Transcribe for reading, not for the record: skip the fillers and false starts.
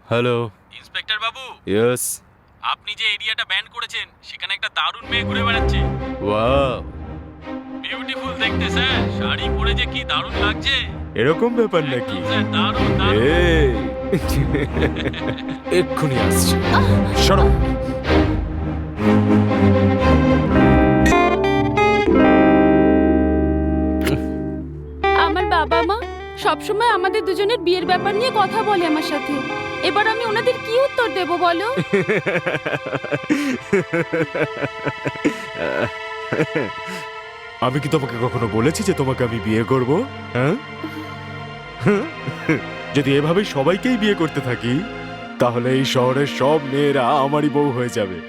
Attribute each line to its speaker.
Speaker 1: Hello.
Speaker 2: Inspector বাবু,
Speaker 1: yes.
Speaker 2: আপনি যে এরিয়াটা ব্যান করেছেন সেখানে একটা দারুণ মেয়ে ঘুরে বেড়াচ্ছে।
Speaker 1: ওয়াও,
Speaker 2: বিউটিফুল দেখতে স্যার, শাড়ি পরে যে কি দারুণ লাগছে।
Speaker 1: এরকম ব্যাপার নাকি?
Speaker 2: একদম স্যার, দারুণ দারুণ।
Speaker 1: এই এক্ষুনি আসছি, সরো।
Speaker 3: আমার বাবা মা সবসময় আমাদের দুজনের বিয়ের ব্যাপার নিয়ে কথা বলে আমার সাথে। এবার আমি ওনাদের কি উত্তর দেব বলো?
Speaker 1: আমি কি তোমাকে কখনো বলেছি যে তোমাকে আমি বিয়ে করব? হ্যাঁ, যদি এভাবে সবাইকেই বিয়ে করতে থাকি তাহলে এই শহরের সব মেয়েরা আমারই বউ হয়ে যাবে।